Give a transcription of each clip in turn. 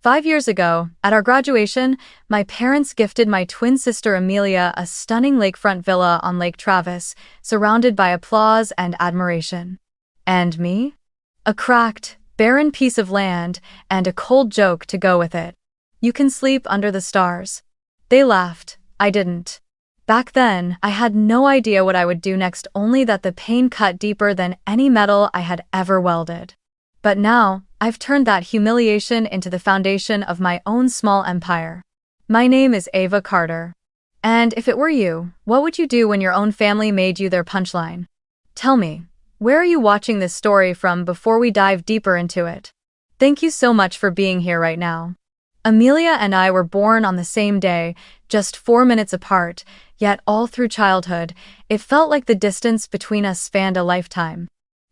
5 years ago, at our graduation, my parents gifted my twin sister Amelia a stunning lakefront villa on Lake Travis, surrounded by applause and admiration. And me? A cracked, barren piece of land and a cold joke to go with it. You can sleep under the stars. They laughed. I didn't. Back then, I had no idea what I would do next, only that the pain cut deeper than any metal I had ever welded. But now, I've turned that humiliation into the foundation of my own small empire. My name is Ava Carter. And if it were you, what would you do when your own family made you their punchline? Tell me, where are you watching this story from before we dive deeper into it? Thank you so much for being here right now. Amelia and I were born on the same day, just 4 minutes apart, yet all through childhood, it felt like the distance between us spanned a lifetime.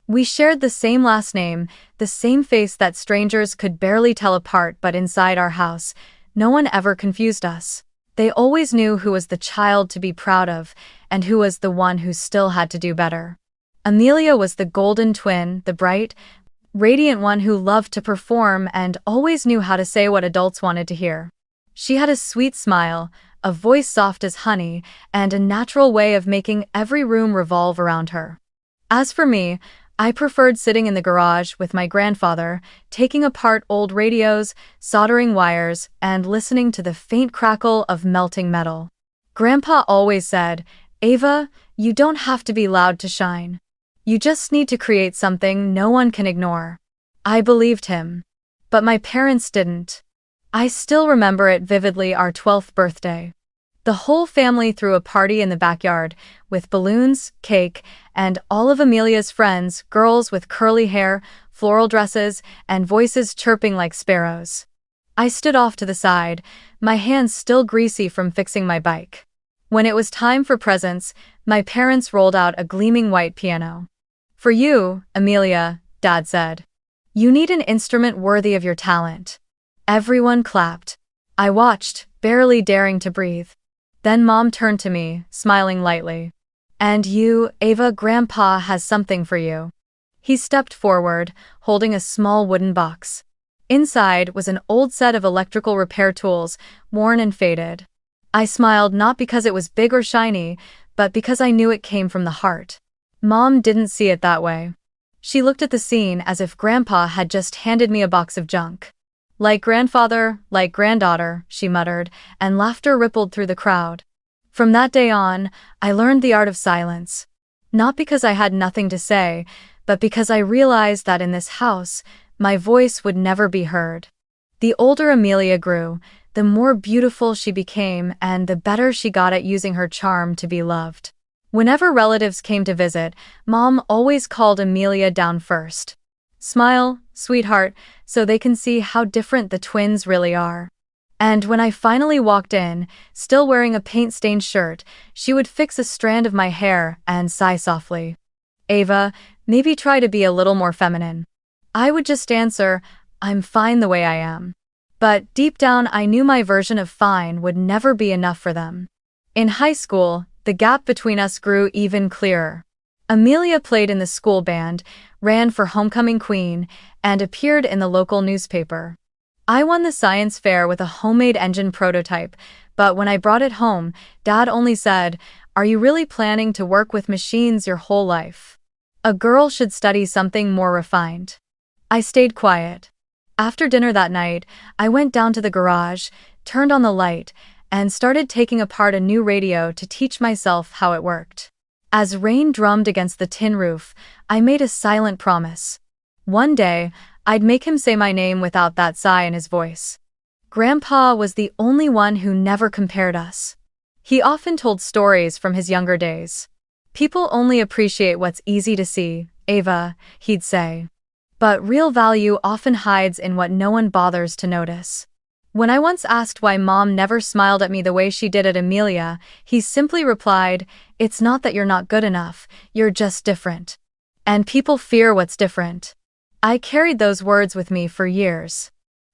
We shared the same last name, the same face that strangers could barely tell apart, but inside our house, no one ever confused us. They always knew who was the child to be proud of, and who was the one who still had to do better. Amelia was the golden twin, the bright, radiant one who loved to perform and always knew how to say what adults wanted to hear. She had a sweet smile, a voice soft as honey, and a natural way of making every room revolve around her. As for me, I preferred sitting in the garage with my grandfather, taking apart old radios, soldering wires, and listening to the faint crackle of melting metal. Grandpa always said, "Ava, you don't have to be loud to shine. You just need to create something no one can ignore." I believed him. But my parents didn't. I still remember it vividly, our 12th birthday. The whole family threw a party in the backyard, with balloons, cake, and all of Amelia's friends, girls with curly hair, floral dresses, and voices chirping like sparrows. I stood off to the side, my hands still greasy from fixing my bike. When it was time for presents, my parents rolled out a gleaming white piano. "For you, Amelia," Dad said. "You need an instrument worthy of your talent." Everyone clapped. I watched, barely daring to breathe. Then Mom turned to me, smiling lightly. "And you, Ava, Grandpa has something for you." He stepped forward, holding a small wooden box. Inside was an old set of electrical repair tools, worn and faded. I smiled, not because it was big or shiny, but because I knew it came from the heart. Mom didn't see it that way. She looked at the scene as if Grandpa had just handed me a box of junk. "Like grandfather, like granddaughter," she muttered, and laughter rippled through the crowd. From that day on, I learned the art of silence. Not because I had nothing to say, but because I realized that in this house, my voice would never be heard. The older Amelia grew, the more beautiful she became, and the better she got at using her charm to be loved. Whenever relatives came to visit, Mom always called Amelia down first. "Smile, sweetheart, so they can see how different the twins really are." And when I finally walked in, still wearing a paint-stained shirt, she would fix a strand of my hair and sigh softly. "Ava, maybe try to be a little more feminine." I would just answer, "I'm fine the way I am." But deep down, I knew my version of fine would never be enough for them. In high school, the gap between us grew even clearer. Amelia played in the school band, ran for homecoming queen, and appeared in the local newspaper. I won the science fair with a homemade engine prototype, but when I brought it home, Dad only said, "Are you really planning to work with machines your whole life? A girl should study something more refined." I stayed quiet. After dinner that night, I went down to the garage, turned on the light, and started taking apart a new radio to teach myself how it worked. As rain drummed against the tin roof, I made a silent promise. One day, I'd make him say my name without that sigh in his voice. Grandpa was the only one who never compared us. He often told stories from his younger days. "People only appreciate what's easy to see, Ava," he'd say. "But real value often hides in what no one bothers to notice." When I once asked why Mom never smiled at me the way she did at Amelia, he simply replied, "It's not that you're not good enough, you're just different. And people fear what's different." I carried those words with me for years.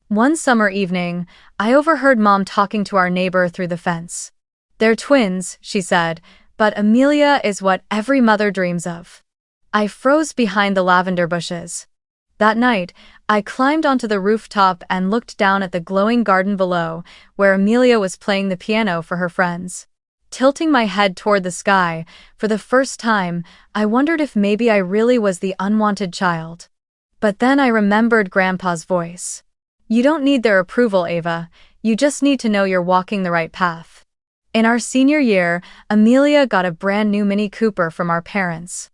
One summer evening, I overheard Mom talking to our neighbor through the fence. "They're twins," she said, "but Amelia is what every mother dreams of." I froze behind the lavender bushes. That night, I climbed onto the rooftop and looked down at the glowing garden below, where Amelia was playing the piano for her friends. Tilting my head toward the sky, for the first time, I wondered if maybe I really was the unwanted child. But then I remembered Grandpa's voice. You don't need their approval, Ava. You just need to know you're walking the right path. In our senior year, Amelia got a brand new Mini Cooper from our parents.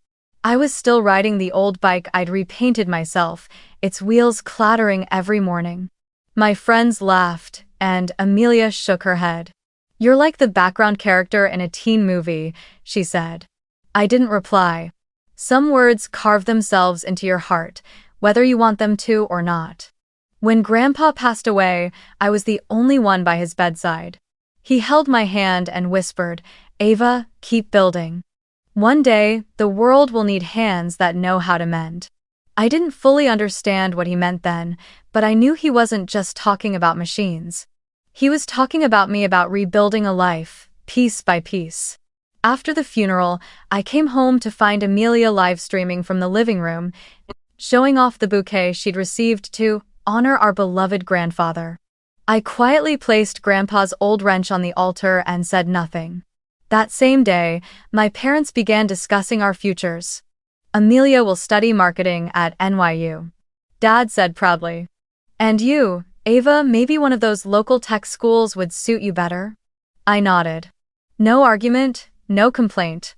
I was still riding the old bike I'd repainted myself, its wheels clattering every morning. My friends laughed, and Amelia shook her head. You're like the background character in a teen movie, she said. I didn't reply. Some words carve themselves into your heart, whether you want them to or not. When Grandpa passed away, I was the only one by his bedside. He held my hand and whispered, Ava, keep building. One day, the world will need hands that know how to mend. I didn't fully understand what he meant then, but I knew he wasn't just talking about machines. He was talking about me, about rebuilding a life, piece by piece. After the funeral, I came home to find Amelia live streaming from the living room, showing off the bouquet she'd received to honor our beloved grandfather. I quietly placed Grandpa's old wrench on the altar and said nothing. That same day, my parents began discussing our futures. Amelia will study marketing at NYU. Dad said proudly. And you, Ava, maybe one of those local tech schools would suit you better? I nodded. No argument, no complaint.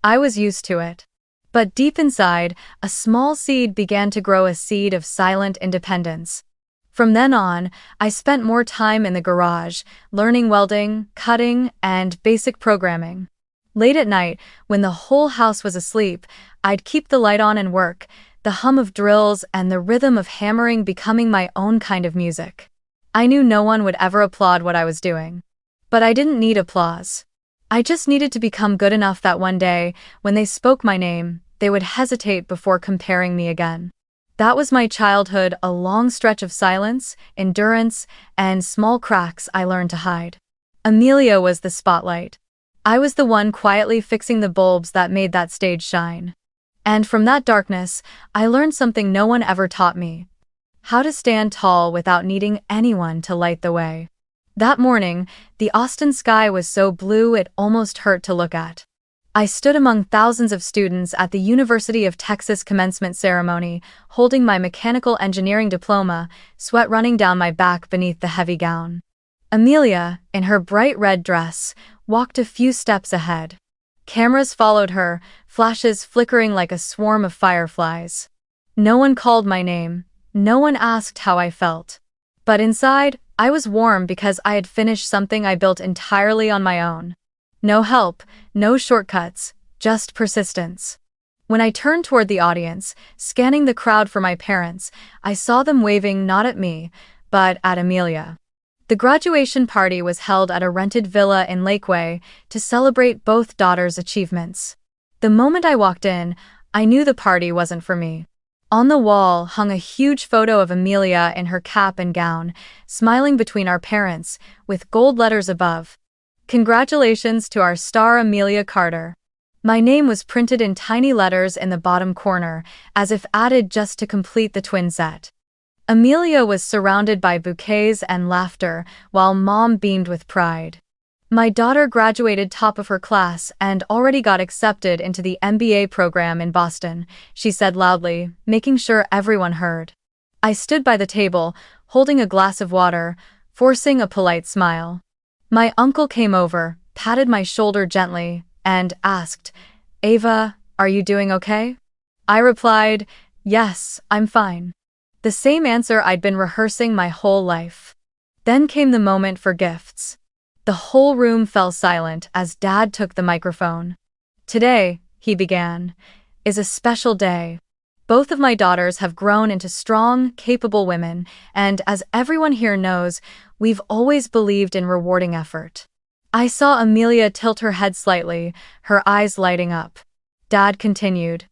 I was used to it. But deep inside, a small seed began to grow, a seed of silent independence. From then on, I spent more time in the garage, learning welding, cutting, and basic programming. Late at night, when the whole house was asleep, I'd keep the light on and work, the hum of drills and the rhythm of hammering becoming my own kind of music. I knew no one would ever applaud what I was doing. But I didn't need applause. I just needed to become good enough that one day, when they spoke my name, they would hesitate before comparing me again. That was my childhood, a long stretch of silence, endurance, and small cracks I learned to hide. Amelia was the spotlight. I was the one quietly fixing the bulbs that made that stage shine. And from that darkness, I learned something no one ever taught me: how to stand tall without needing anyone to light the way. That morning, the Austin sky was so blue it almost hurt to look at. I stood among thousands of students at the University of Texas commencement ceremony, holding my mechanical engineering diploma, sweat running down my back beneath the heavy gown. Amelia, in her bright red dress, walked a few steps ahead. Cameras followed her, flashes flickering like a swarm of fireflies. No one called my name, no one asked how I felt. But inside, I was warm because I had finished something I built entirely on my own. No help, no shortcuts, just persistence. When I turned toward the audience, scanning the crowd for my parents, I saw them waving not at me, but at Amelia. The graduation party was held at a rented villa in Lakeway to celebrate both daughters' achievements. The moment I walked in, I knew the party wasn't for me. On the wall hung a huge photo of Amelia in her cap and gown, smiling between our parents, with gold letters above. Congratulations to our star Amelia Carter. My name was printed in tiny letters in the bottom corner, as if added just to complete the twin set. Amelia was surrounded by bouquets and laughter, while Mom beamed with pride. My daughter graduated top of her class and already got accepted into the MBA program in Boston, she said loudly, making sure everyone heard. I stood by the table, holding a glass of water, forcing a polite smile. My uncle came over, patted my shoulder gently, and asked, Ava, are you doing okay? I replied, yes, I'm fine. The same answer I'd been rehearsing my whole life. Then came the moment for gifts. The whole room fell silent as Dad took the microphone. Today, he began, is a special day. Both of my daughters have grown into strong, capable women, and as everyone here knows, we've always believed in rewarding effort. I saw Amelia tilt her head slightly, her eyes lighting up. Dad continued.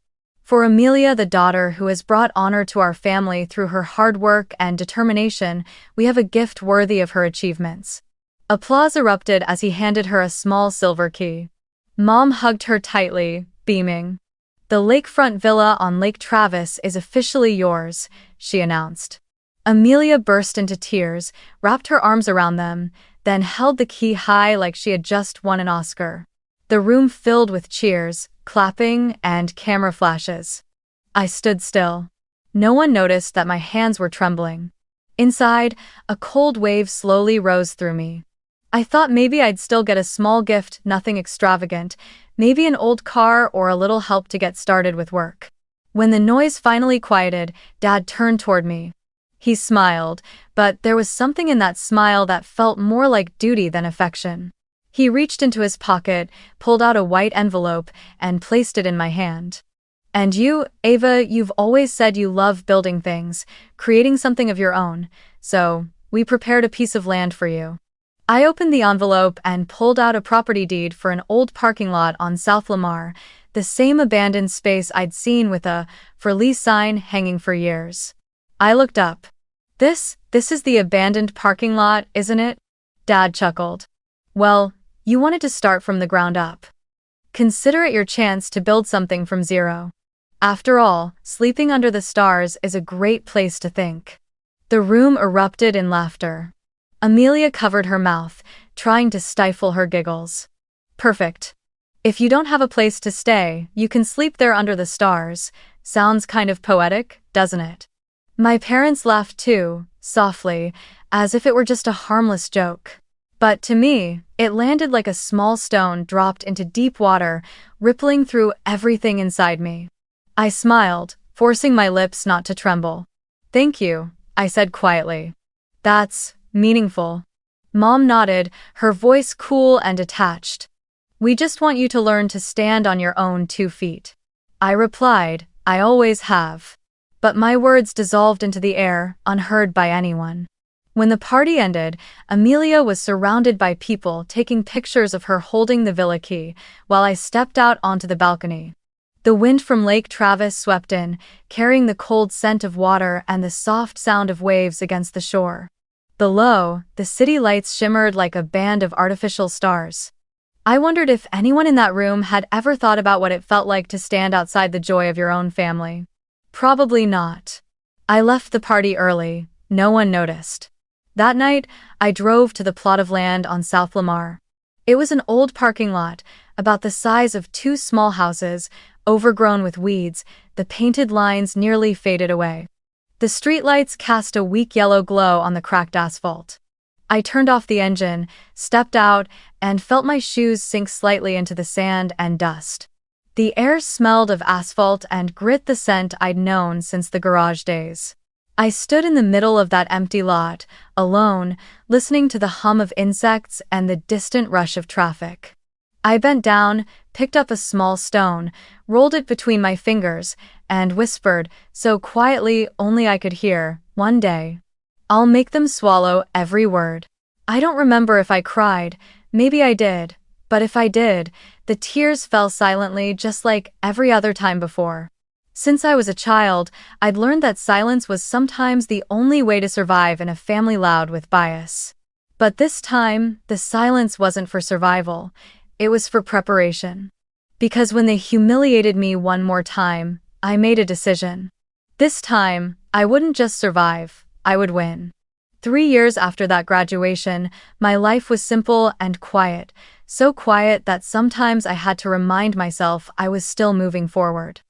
For Amelia, the daughter who has brought honor to our family through her hard work and determination, we have a gift worthy of her achievements. Applause erupted as he handed her a small silver key. Mom hugged her tightly, beaming. The lakefront villa on Lake Travis is officially yours, she announced. Amelia burst into tears, wrapped her arms around them, then held the key high like she had just won an Oscar. The room filled with cheers, clapping, and camera flashes. I stood still. No one noticed that my hands were trembling. Inside, a cold wave slowly rose through me. I thought maybe I'd still get a small gift, nothing extravagant, maybe an old car or a little help to get started with work. When the noise finally quieted, Dad turned toward me. He smiled, but there was something in that smile that felt more like duty than affection. He reached into his pocket, pulled out a white envelope, and placed it in my hand. "And you, Ava, you've always said you love building things, creating something of your own, so we prepared a piece of land for you." I opened the envelope and pulled out a property deed for an old parking lot on South Lamar, the same abandoned space I'd seen with a "for lease" sign hanging for years. I looked up. This is the abandoned parking lot, isn't it?" Dad chuckled. "Well, you wanted to start from the ground up. Consider it your chance to build something from zero. After all, sleeping under the stars is a great place to think." The room erupted in laughter. Amelia covered her mouth, trying to stifle her giggles. "Perfect. If you don't have a place to stay, you can sleep there under the stars. Sounds kind of poetic, doesn't it?" My parents laughed too, softly, as if it were just a harmless joke. But to me, it landed like a small stone dropped into deep water, rippling through everything inside me. I smiled, forcing my lips not to tremble. "Thank you," I said quietly. "That's meaningful." Mom nodded, her voice cool and detached. "We just want you to learn to stand on your own 2 feet." I replied, "I always have." But my words dissolved into the air, unheard by anyone. When the party ended, Amelia was surrounded by people taking pictures of her holding the villa key, while I stepped out onto the balcony. The wind from Lake Travis swept in, carrying the cold scent of water and the soft sound of waves against the shore. Below, the city lights shimmered like a band of artificial stars. I wondered if anyone in that room had ever thought about what it felt like to stand outside the joy of your own family. Probably not. I left the party early. No one noticed. That night, I drove to the plot of land on South Lamar. It was an old parking lot, about the size of 2 small houses, overgrown with weeds, the painted lines nearly faded away. The streetlights cast a weak yellow glow on the cracked asphalt. I turned off the engine, stepped out, and felt my shoes sink slightly into the sand and dust. The air smelled of asphalt and grit, the scent I'd known since the garage days. I stood in the middle of that empty lot, alone, listening to the hum of insects and the distant rush of traffic. I bent down, picked up a small stone, rolled it between my fingers, and whispered, so quietly only I could hear, "One day, I'll make them swallow every word." I don't remember if I cried, maybe I did, but if I did, the tears fell silently just like every other time before. Since I was a child, I'd learned that silence was sometimes the only way to survive in a family loud with bias. But this time, the silence wasn't for survival, it was for preparation. Because when they humiliated me one more time, I made a decision. This time, I wouldn't just survive, I would win. 3 years after that graduation, my life was simple and quiet, so quiet that sometimes I had to remind myself I was still moving forward.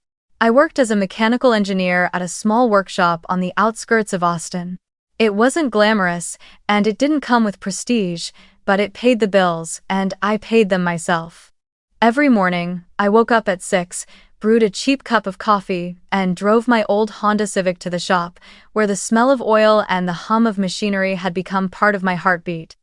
I worked as a mechanical engineer at a small workshop on the outskirts of Austin. It wasn't glamorous, and it didn't come with prestige, but it paid the bills, and I paid them myself. Every morning, I woke up at 6, brewed a cheap cup of coffee, and drove my old Honda Civic to the shop, where the smell of oil and the hum of machinery had become part of my heartbeat.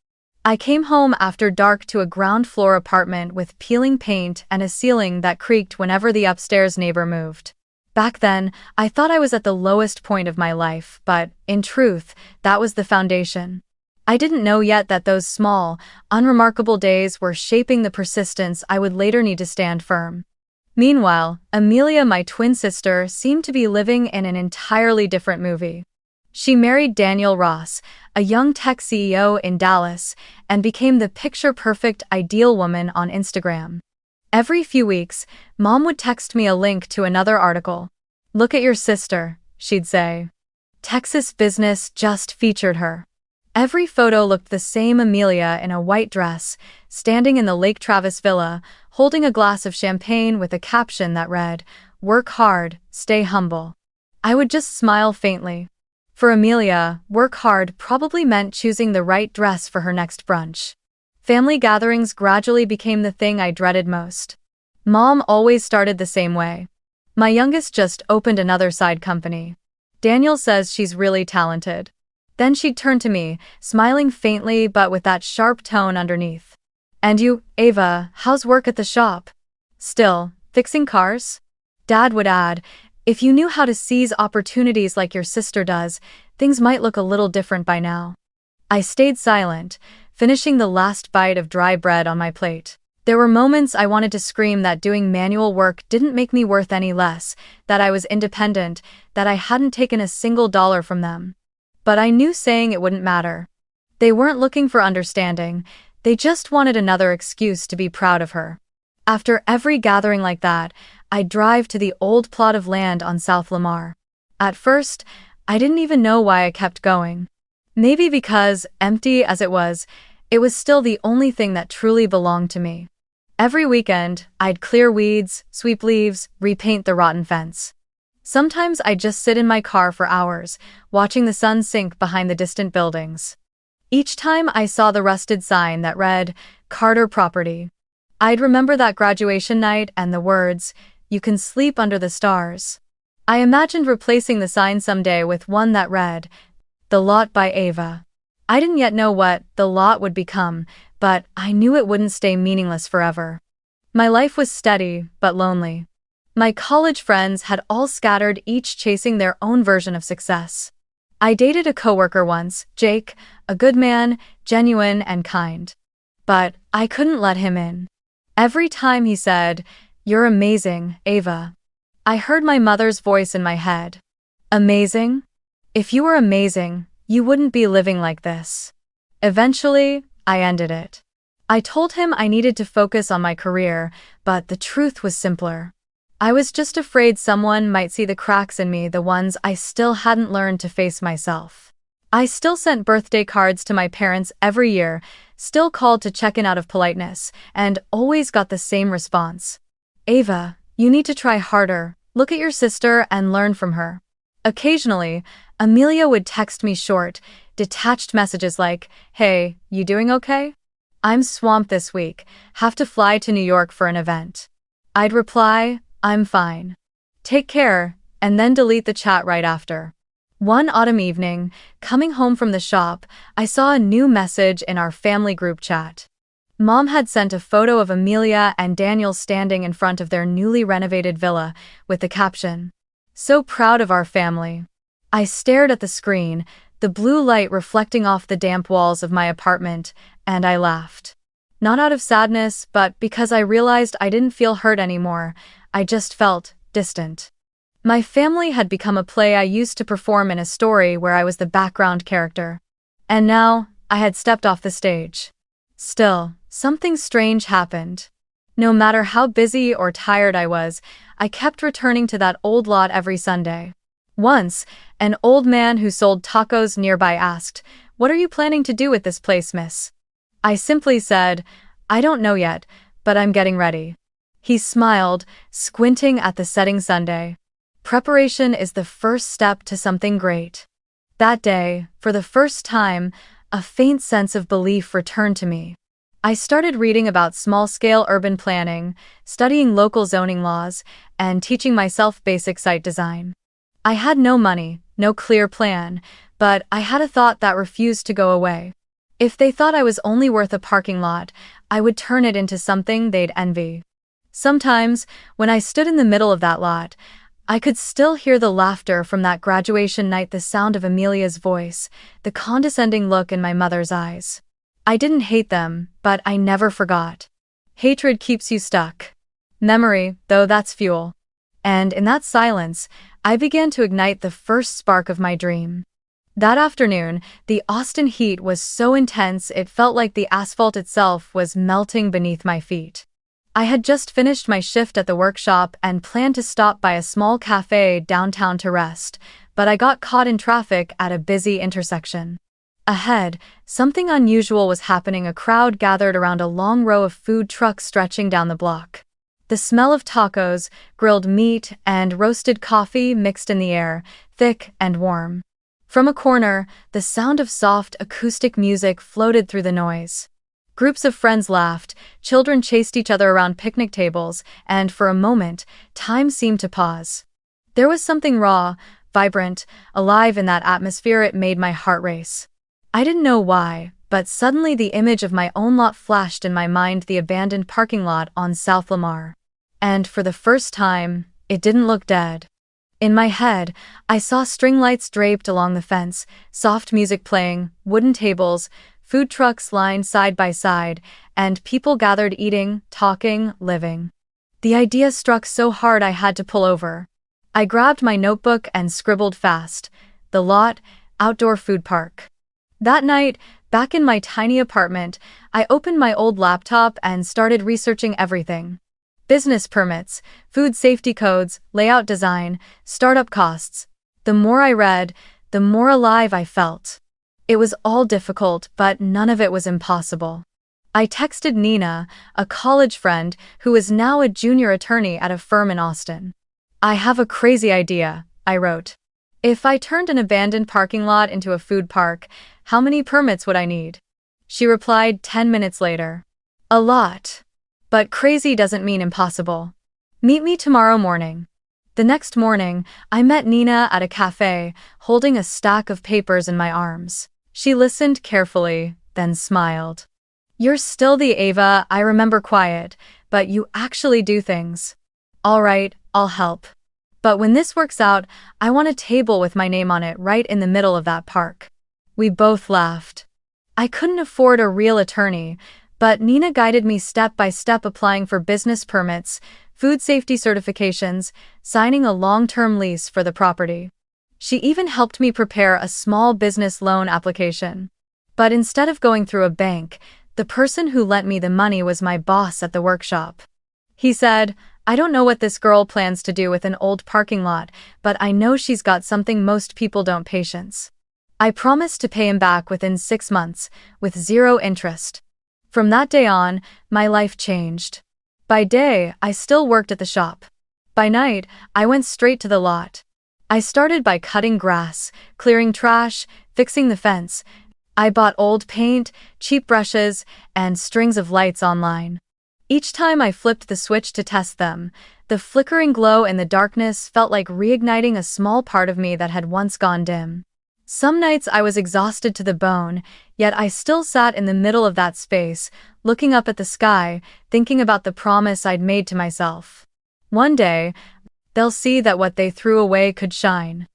I came home after dark to a ground-floor apartment with peeling paint and a ceiling that creaked whenever the upstairs neighbor moved. Back then, I thought I was at the lowest point of my life, but, in truth, that was the foundation. I didn't know yet that those small, unremarkable days were shaping the persistence I would later need to stand firm. Meanwhile, Amelia, my twin sister, seemed to be living in an entirely different movie. She married Daniel Ross, a young tech CEO in Dallas, and became the picture-perfect ideal woman on Instagram. Every few weeks, Mom would text me a link to another article. "Look at your sister," she'd say. Texas Business just featured her. Every photo looked the same: Amelia in a white dress, standing in the Lake Travis villa, holding a glass of champagne with a caption that read, "Work hard, stay humble." I would just smile faintly. For Amelia, work hard probably meant choosing the right dress for her next brunch. Family gatherings gradually became the thing I dreaded most. Mom always started the same way. "My youngest just opened another side company. Daniel says she's really talented." Then she'd turn to me, smiling faintly but with that sharp tone underneath. "And you, Ava, how's work at the shop? Still, fixing cars?" Dad would add, "If you knew how to seize opportunities like your sister does, things might look a little different by now." I stayed silent, finishing the last bite of dry bread on my plate. There were moments I wanted to scream that doing manual work didn't make me worth any less, that I was independent, that I hadn't taken a single dollar from them. But I knew saying it wouldn't matter. They weren't looking for understanding, they just wanted another excuse to be proud of her. After every gathering like that, I'd drive to the old plot of land on South Lamar. At first, I didn't even know why I kept going. Maybe because, empty as it was still the only thing that truly belonged to me. Every weekend, I'd clear weeds, sweep leaves, repaint the rotten fence. Sometimes I'd just sit in my car for hours, watching the sun sink behind the distant buildings. Each time I saw the rusted sign that read, "Carter Property," I'd remember that graduation night and the words, "You can sleep under the stars." I imagined replacing the sign someday with one that read, "The Lot by Ava." I didn't yet know what the lot would become, but I knew it wouldn't stay meaningless forever. My life was steady, but lonely. My college friends had all scattered, each chasing their own version of success. I dated a coworker once, Jake, a good man, genuine and kind. But I couldn't let him in. Every time he said, "You're amazing, Ava," I heard my mother's voice in my head. Amazing? If you were amazing, you wouldn't be living like this. Eventually, I ended it. I told him I needed to focus on my career, but the truth was simpler. I was just afraid someone might see the cracks in me, the ones I still hadn't learned to face myself. I still sent birthday cards to my parents every year, still called to check in out of politeness, and always got the same response. "Ava, you need to try harder, look at your sister and learn from her." Occasionally, Amelia would text me short, detached messages like, "Hey, you doing okay? I'm swamped this week, have to fly to New York for an event." I'd reply, "I'm fine. Take care," and then delete the chat right after. One autumn evening, coming home from the shop, I saw a new message in our family group chat. Mom had sent a photo of Amelia and Daniel standing in front of their newly renovated villa, with the caption, "So proud of our family." I stared at the screen, the blue light reflecting off the damp walls of my apartment, and I laughed. Not out of sadness, but because I realized I didn't feel hurt anymore. I just felt distant. My family had become a play I used to perform in a story where I was the background character. And now, I had stepped off the stage. Still, something strange happened. No matter how busy or tired I was, I kept returning to that old lot every Sunday. Once, an old man who sold tacos nearby asked, "What are you planning to do with this place, miss?" I simply said, "I don't know yet, but I'm getting ready." He smiled, squinting at the setting Sunday. Preparation is the first step to something great. That day, for the first time, a faint sense of belief returned to me. I started reading about small-scale urban planning, studying local zoning laws, and teaching myself basic site design. I had no money, no clear plan, but I had a thought that refused to go away. If they thought I was only worth a parking lot, I would turn it into something they'd envy. Sometimes, when I stood in the middle of that lot, I could still hear the laughter from that graduation night, the sound of Amelia's voice, the condescending look in my mother's eyes. I didn't hate them, but I never forgot. Hatred keeps you stuck. Memory, though, that's fuel. And in that silence, I began to ignite the first spark of my dream. That afternoon, the Austin heat was so intense it felt like the asphalt itself was melting beneath my feet. I had just finished my shift at the workshop and planned to stop by a small cafe downtown to rest, but I got caught in traffic at a busy intersection. Ahead, something unusual was happening. A crowd gathered around a long row of food trucks stretching down the block. The smell of tacos, grilled meat, and roasted coffee mixed in the air, thick and warm. From a corner, the sound of soft acoustic music floated through the noise. Groups of friends laughed, children chased each other around picnic tables, and for a moment, time seemed to pause. There was something raw, vibrant, alive in that atmosphere. It made my heart race. I didn't know why, but suddenly the image of my own lot flashed in my mind, the abandoned parking lot on South Lamar. And for the first time, it didn't look dead. In my head, I saw string lights draped along the fence, soft music playing, wooden tables, food trucks lined side by side, and people gathered eating, talking, living. The idea struck so hard I had to pull over. I grabbed my notebook and scribbled fast. The lot, outdoor food park. That night, back in my tiny apartment, I opened my old laptop and started researching everything. Business permits, food safety codes, layout design, startup costs. The more I read, the more alive I felt. It was all difficult, but none of it was impossible. I texted Nina, a college friend who is now a junior attorney at a firm in Austin. "I have a crazy idea," I wrote. "If I turned an abandoned parking lot into a food park, how many permits would I need?" She replied 10 minutes later. "A lot. But crazy doesn't mean impossible. Meet me tomorrow morning." The next morning, I met Nina at a cafe, holding a stack of papers in my arms. She listened carefully, then smiled. "You're still the Ava I remember, quiet, but you actually do things. All right, I'll help. But when this works out, I want a table with my name on it right in the middle of that park." We both laughed. I couldn't afford a real attorney, but Nina guided me step by step, applying for business permits, food safety certifications, signing a long-term lease for the property. She even helped me prepare a small business loan application. But instead of going through a bank, the person who lent me the money was my boss at the workshop. He said, "I don't know what this girl plans to do with an old parking lot, but I know she's got something most people don't: patience." I promised to pay him back within 6 months, with 0 interest. From that day on, my life changed. By day, I still worked at the shop. By night, I went straight to the lot. I started by cutting grass, clearing trash, fixing the fence. I bought old paint, cheap brushes, and strings of lights online. Each time I flipped the switch to test them, the flickering glow in the darkness felt like reigniting a small part of me that had once gone dim. Some nights I was exhausted to the bone, yet I still sat in the middle of that space, looking up at the sky, thinking about the promise I'd made to myself. One day, they'll see that what they threw away could shine.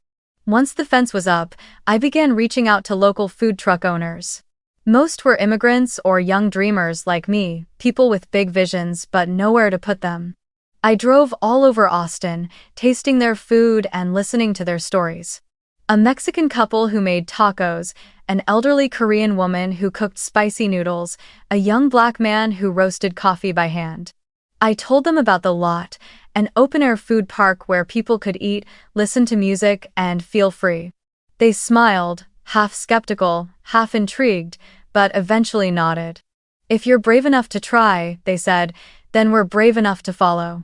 Once the fence was up, I began reaching out to local food truck owners. Most were immigrants or young dreamers like me, people with big visions but nowhere to put them. I drove all over Austin, tasting their food and listening to their stories. A Mexican couple who made tacos, an elderly Korean woman who cooked spicy noodles, a young black man who roasted coffee by hand. I told them about the lot, an open-air food park where people could eat, listen to music, and feel free. They smiled, half skeptical, half intrigued, but eventually nodded. "If you're brave enough to try," they said, "then we're brave enough to follow."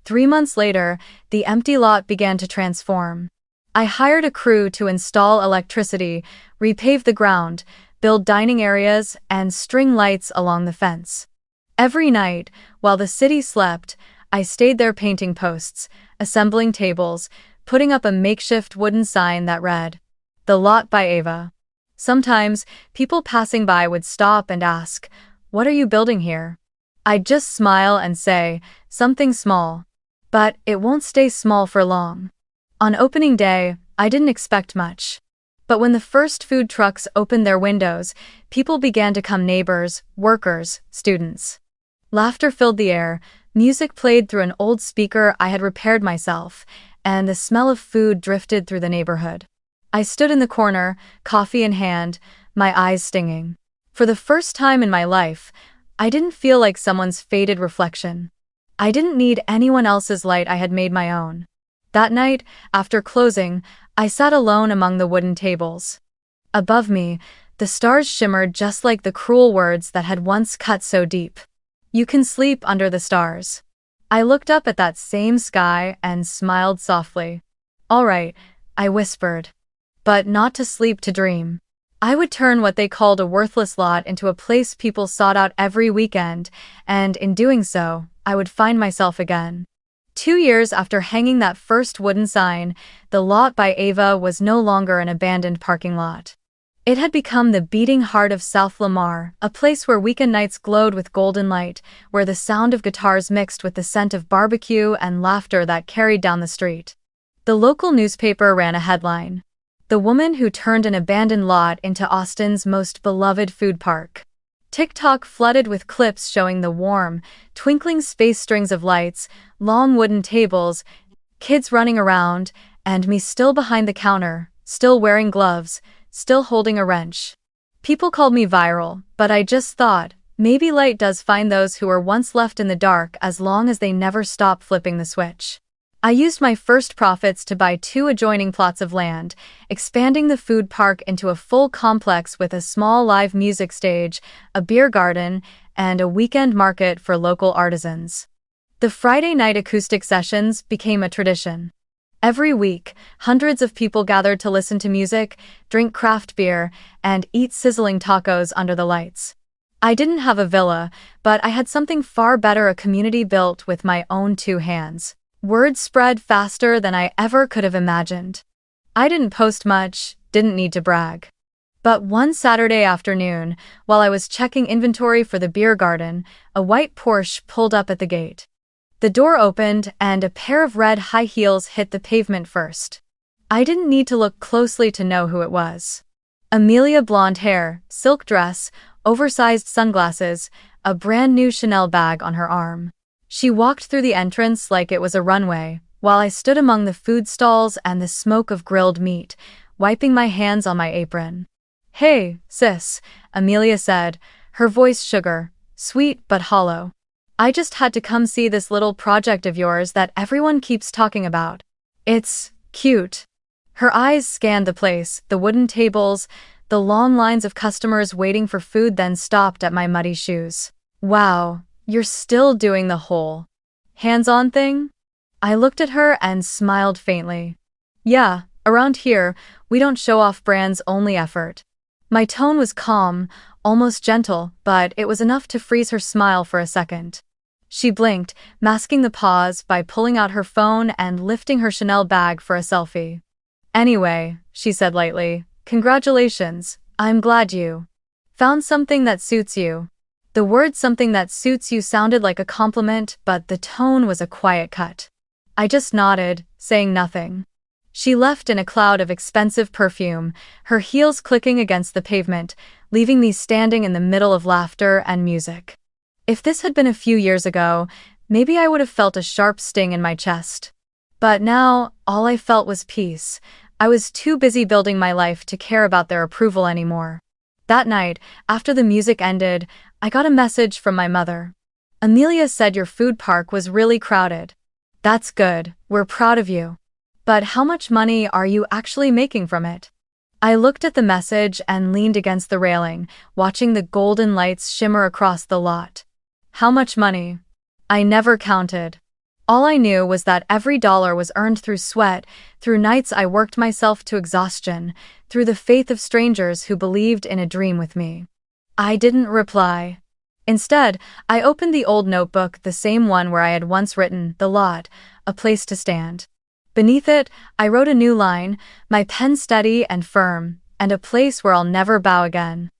3 months later, the empty lot began to transform. I hired a crew to install electricity, repave the ground, build dining areas, and string lights along the fence. Every night, while the city slept, I stayed there painting posts, assembling tables, putting up a makeshift wooden sign that read, "The Lot by Ava." Sometimes, people passing by would stop and ask, "What are you building here?" I'd just smile and say, "Something small." But it won't stay small for long. On opening day, I didn't expect much. But when the first food trucks opened their windows, people began to come: neighbors, workers, students. Laughter filled the air, music played through an old speaker I had repaired myself, and the smell of food drifted through the neighborhood. I stood in the corner, coffee in hand, my eyes stinging. For the first time in my life, I didn't feel like someone's faded reflection. I didn't need anyone else's light, I had made my own. That night, after closing, I sat alone among the wooden tables. Above me, the stars shimmered just like the cruel words that had once cut so deep. You can sleep under the stars. I looked up at that same sky and smiled softly. All right, I whispered. But not to sleep, to dream. I would turn what they called a worthless lot into a place people sought out every weekend, and in doing so, I would find myself again. 2 years after hanging that first wooden sign, the lot by Ava was no longer an abandoned parking lot. It had become the beating heart of South Lamar, a place where weekend nights glowed with golden light, where the sound of guitars mixed with the scent of barbecue and laughter that carried down the street. The local newspaper ran a headline: "The woman who turned an abandoned lot into Austin's most beloved food park." TikTok flooded with clips showing the warm, twinkling space strings of lights, long wooden tables, kids running around, and me still behind the counter, still wearing gloves, still holding a wrench. People called me viral, but I just thought, maybe light does find those who were once left in the dark as long as they never stop flipping the switch. I used my first profits to buy 2 adjoining plots of land, expanding the food park into a full complex with a small live music stage, a beer garden, and a weekend market for local artisans. The Friday night acoustic sessions became a tradition. Every week, hundreds of people gathered to listen to music, drink craft beer, and eat sizzling tacos under the lights. I didn't have a villa, but I had something far better: a community built with my own 2 hands. Word spread faster than I ever could have imagined. I didn't post much, didn't need to brag. But one Saturday afternoon, while I was checking inventory for the beer garden, a white Porsche pulled up at the gate. The door opened, and a pair of red high heels hit the pavement first. I didn't need to look closely to know who it was. Amelia, blonde hair, silk dress, oversized sunglasses, a brand new Chanel bag on her arm. She walked through the entrance like it was a runway, while I stood among the food stalls and the smoke of grilled meat, wiping my hands on my apron. "Hey, sis," Amelia said, her voice sugar, sweet but hollow. "I just had to come see this little project of yours that everyone keeps talking about. It's cute." Her eyes scanned the place, the wooden tables, the long lines of customers waiting for food, then stopped at my muddy shoes. "Wow, you're still doing the whole hands-on thing?" I looked at her and smiled faintly. "Yeah, around here, we don't show off brands, only effort." My tone was calm, almost gentle, but it was enough to freeze her smile for a second. She blinked, masking the pause by pulling out her phone and lifting her Chanel bag for a selfie. "Anyway," she said lightly, "congratulations, I'm glad you found something that suits you." The word "something that suits you" sounded like a compliment, but the tone was a quiet cut. I just nodded, saying nothing. She left in a cloud of expensive perfume, her heels clicking against the pavement, leaving me standing in the middle of laughter and music. If this had been a few years ago, maybe I would have felt a sharp sting in my chest. But now, all I felt was peace. I was too busy building my life to care about their approval anymore. That night, after the music ended, I got a message from my mother. "Amelia said your food park was really crowded." "That's good, we're proud of you. But how much money are you actually making from it?" I looked at the message and leaned against the railing, watching the golden lights shimmer across the lot. How much money? I never counted. All I knew was that every dollar was earned through sweat, through nights I worked myself to exhaustion, through the faith of strangers who believed in a dream with me. I didn't reply. Instead, I opened the old notebook, the same one where I had once written, "The lot, a place to stand." Beneath it, I wrote a new line, my pen steady and firm, "and a place where I'll never bow again."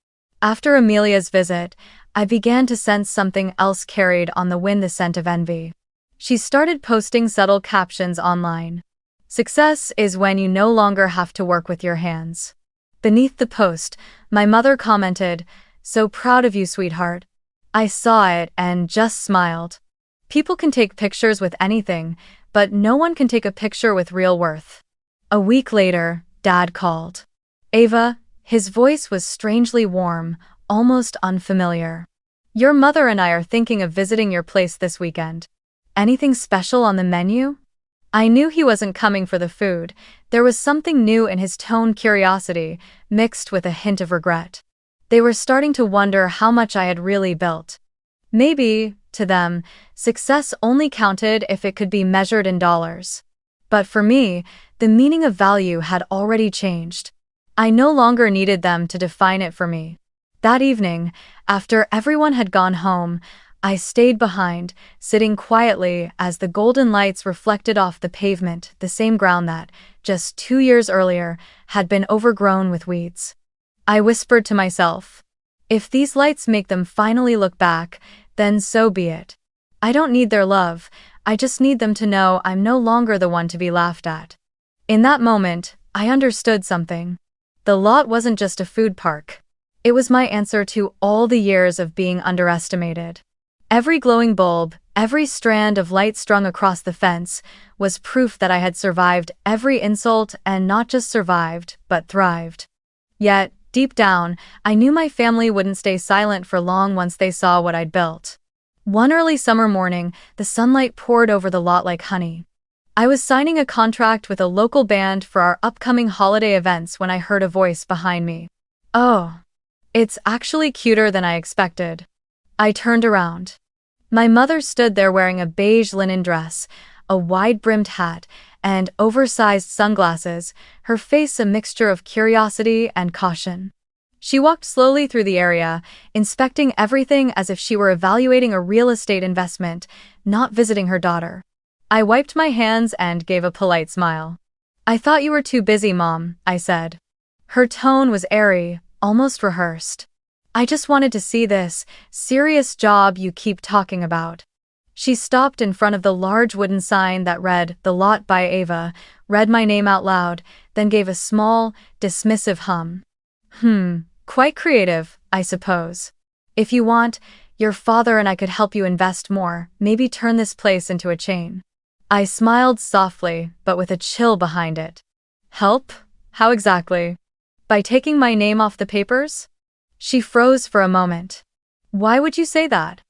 After Amelia's visit, I began to sense something else carried on the wind, the scent of envy. She started posting subtle captions online. "Success is when you no longer have to work with your hands." Beneath the post, my mother commented, "So proud of you, sweetheart." I saw it and just smiled. People can take pictures with anything, but no one can take a picture with real worth. A week later, Dad called. "Ava," his voice was strangely warm, almost unfamiliar. "Your mother and I are thinking of visiting your place this weekend. Anything special on the menu? I knew he wasn't coming for the food. There was something new in his tone, curiosity, mixed with a hint of regret. They were starting to wonder how much I had really built. Maybe, to them, success only counted if it could be measured in dollars. But for me, the meaning of value had already changed. I no longer needed them to define it for me. That evening, after everyone had gone home, I stayed behind, sitting quietly as the golden lights reflected off the pavement, the same ground that, just 2 years earlier, had been overgrown with weeds. I whispered to myself, if these lights make them finally look back, then so be it. I don't need their love, I just need them to know I'm no longer the one to be laughed at. In that moment, I understood something. The lot wasn't just a food park. It was my answer to all the years of being underestimated. Every glowing bulb, every strand of light strung across the fence, was proof that I had survived every insult and not just survived, but thrived. Yet, deep down, I knew my family wouldn't stay silent for long once they saw what I'd built. One early summer morning, the sunlight poured over the lot like honey. I was signing a contract with a local band for our upcoming holiday events when I heard a voice behind me. Oh, it's actually cuter than I expected. I turned around. My mother stood there wearing a beige linen dress, a wide-brimmed hat, and oversized sunglasses, her face a mixture of curiosity and caution. She walked slowly through the area, inspecting everything as if she were evaluating a real estate investment, not visiting her daughter. I wiped my hands and gave a polite smile. I thought you were too busy, Mom, I said. Her tone was airy, almost rehearsed. I just wanted to see this serious job you keep talking about. She stopped in front of the large wooden sign that read, "The Lot by Ava," read my name out loud, then gave a small, dismissive hum. Quite creative, I suppose. If you want, your father and I could help you invest more, maybe turn this place into a chain. I smiled softly, but with a chill behind it. Help? How exactly? By taking my name off the papers? She froze for a moment. Why would you say that?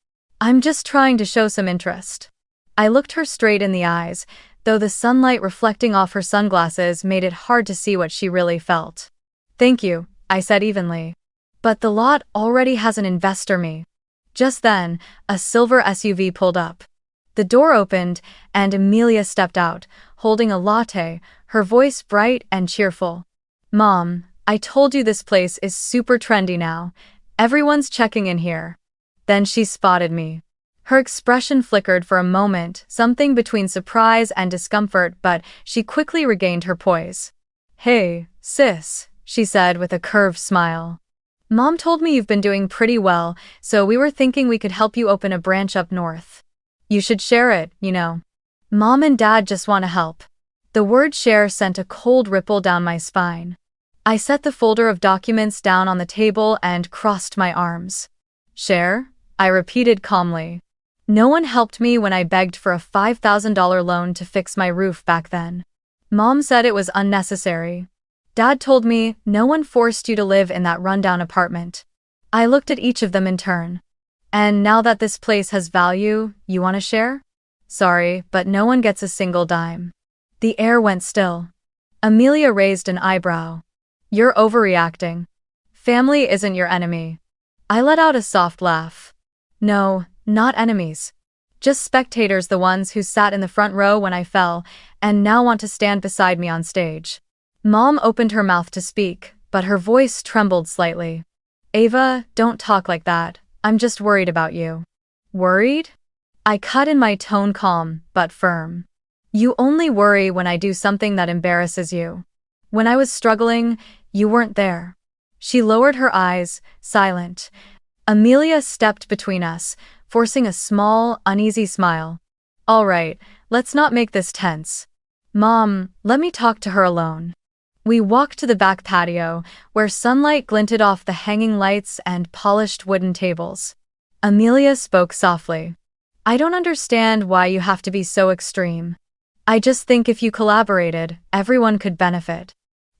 I'm just trying to show some interest. I looked her straight in the eyes, though the sunlight reflecting off her sunglasses made it hard to see what she really felt. Thank you, I said evenly. But the lot already has an investor me. Just then, a silver SUV pulled up. The door opened, and Amelia stepped out, holding a latte, her voice bright and cheerful. Mom, I told you this place is super trendy now. Everyone's checking in here. Then she spotted me. Her expression flickered for a moment, something between surprise and discomfort, but she quickly regained her poise. Hey, sis, she said with a curved smile. Mom told me you've been doing pretty well, so we were thinking we could help you open a branch up north. You should share it, you know. Mom and Dad just want to help. The word share sent a cold ripple down my spine. I set the folder of documents down on the table and crossed my arms. Share? I repeated calmly. No one helped me when I begged for a $5,000 loan to fix my roof back then. Mom said it was unnecessary. Dad told me no one forced you to live in that rundown apartment. I looked at each of them in turn. And now that this place has value, you want to share? Sorry, but no one gets a single dime. The air went still. Amelia raised an eyebrow. You're overreacting. Family isn't your enemy. I let out a soft laugh. No, not enemies. Just spectators, the ones who sat in the front row when I fell, and now want to stand beside me on stage. Mom opened her mouth to speak, but her voice trembled slightly. Ava, don't talk like that. I'm just worried about you. Worried? I cut in, my tone calm, but firm. You only worry when I do something that embarrasses you. When I was struggling, you weren't there. She lowered her eyes, silent. Amelia stepped between us, forcing a small, uneasy smile. All right, let's not make this tense. Mom, let me talk to her alone. We walked to the back patio, where sunlight glinted off the hanging lights and polished wooden tables. Amelia spoke softly. I don't understand why you have to be so extreme. I just think if you collaborated, everyone could benefit.